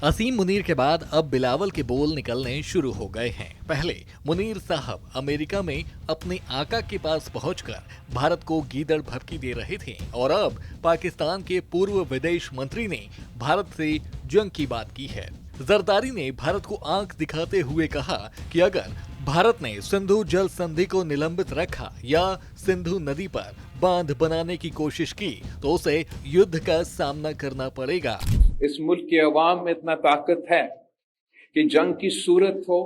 असीम मुनीर के बाद अब बिलावल के बोल निकलने शुरू हो गए हैं। पहले मुनीर साहब अमेरिका में अपने आका के पास पहुंचकर भारत को गीदड़ भभकी दे रहे थे और अब पाकिस्तान के पूर्व विदेश मंत्री ने भारत से जंग की बात की है। जरदारी ने भारत को आंख दिखाते हुए कहा कि अगर भारत ने सिंधु जल संधि को निलंबित रखा या सिंधु नदी पर बांध बनाने की कोशिश की तो उसे युद्ध का सामना करना पड़ेगा। इस मुल्क की अवाम में इतना ताकत है कि जंग की सूरत हो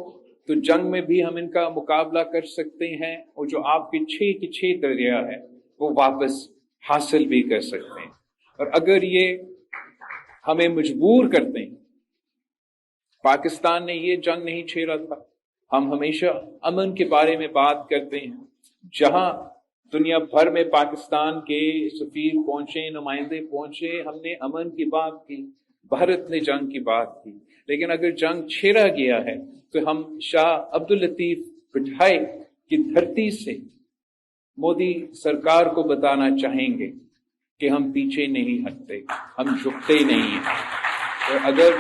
तो जंग में भी हम इनका मुकाबला कर सकते हैं और जो आपके 6 के 6 दरिया है वो वापस हासिल भी कर सकते हैं। और अगर ये हमें मजबूर करते हैं, पाकिस्तान ने ये जंग नहीं छेड़ा था। हम हमेशा अमन के बारे में बात करते हैं। जहां दुनिया भर में पाकिस्तान के सफीर पहुंचे, नुमाइंदे पहुंचे, हमने अमन की बात की, भारत ने जंग की बात की। लेकिन अगर जंग छेड़ा गया है तो हम शाह अब्दुल लतीफ बिठाई की धरती से मोदी सरकार को बताना चाहेंगे कि हम पीछे नहीं हटते, हम झुकते नहीं हैं। और अगर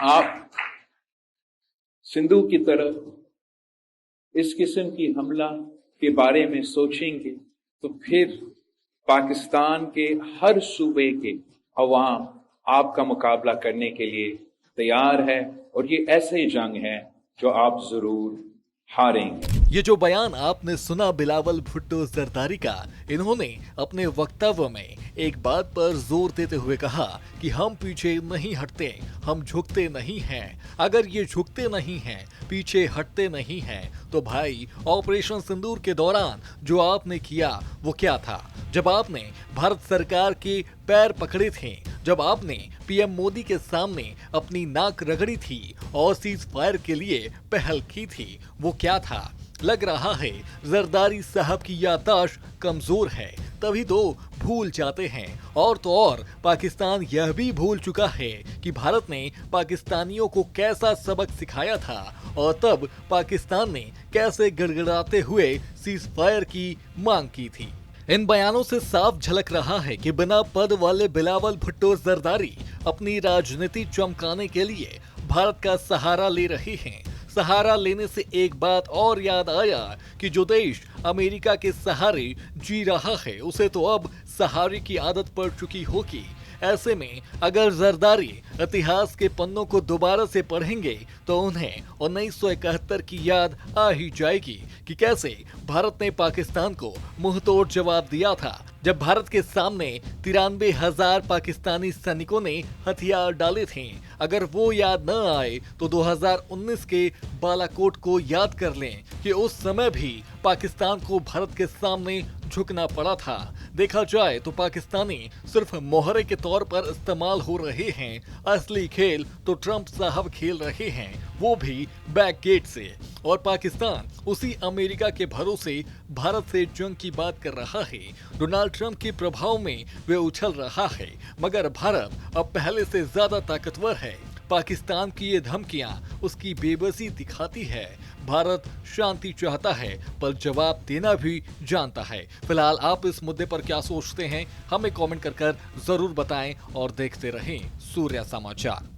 आप सिंधु की तरफ इस किस्म की हमला के बारे में सोचेंगे तो फिर पाकिस्तान के हर सूबे के अवाम आपका मुकाबला करने के लिए तैयार है और ये ऐसे जंग है जो आप जरूर हारेंगे। ये जो बयान आपने सुना बिलावल भुट्टो जरदारी का, इन्होंने अपने वक्तव्य में एक बात पर जोर देते हुए कहा कि हम पीछे नहीं हटते, हम झुकते नहीं हैं। अगर ये झुकते नहीं हैं, पीछे हटते नहीं हैं, तो भाई ऑपरेशन सिंदूर के दौरान जो आपने किया वो क्या था? जब आपने भारत सरकार के पैर पकड़े थे, जब आपने पीएम मोदी के सामने अपनी नाक रगड़ी थी और सीज फायर के लिए पहल की थी, वो क्या था? लग रहा है जरदारी साहब की याददाश्त कमजोर है, तभी तो भूल जाते हैं। और तो और पाकिस्तान यह भी भूल चुका है कि भारत ने पाकिस्तानियों को कैसा सबक सिखाया था और तब पाकिस्तान ने कैसे गड़गड़ाते हुए सीज फायर की मांग की थी। इन बयानों से साफ झलक रहा है कि बिना पद वाले बिलावल भुट्टो जरदारी अपनी राजनीति चमकाने के लिए भारत का सहारा ले रहे हैं। सहारा लेने से एक बात और याद आया कि जो देश अमेरिका के सहारे जी रहा है उसे तो अब सहारे की आदत पड़ चुकी होगी। ऐसे में अगर जरदारी इतिहास के पन्नों को दोबारा से पढ़ेंगे तो उन्हें 1971 की याद आ ही जाएगी कि कैसे भारत ने पाकिस्तान को मुंहतोड़ जवाब दिया था जब भारत के सामने 93,000 पाकिस्तानी सैनिकों ने हथियार डाले थे। अगर वो याद न आए तो 2019 के बालाकोट को याद कर लें कि उस समय भी पाकिस्तान को भारत के सामने झुकना पड़ा था। देखा जाए तो पाकिस्तानी सिर्फ मोहरे के तौर पर इस्तेमाल हो रहे हैं, असली खेल तो ट्रंप साहब खेल रहे हैं, वो भी बैक गेट से। और पाकिस्तान उसी अमेरिका के भरोसे भारत से जंग की बात कर रहा है। डोनाल्ड ट्रंप के प्रभाव में वे उछल रहा है, मगर भारत अब पहले से ज्यादा ताकतवर है। पाकिस्तान की ये धमकियां उसकी बेबसी दिखाती है। भारत शांति चाहता है पर जवाब देना भी जानता है। फिलहाल आप इस मुद्दे पर क्या सोचते हैं, हमें कमेंट कर जरूर बताएं और देखते रहें सूर्या समाचार।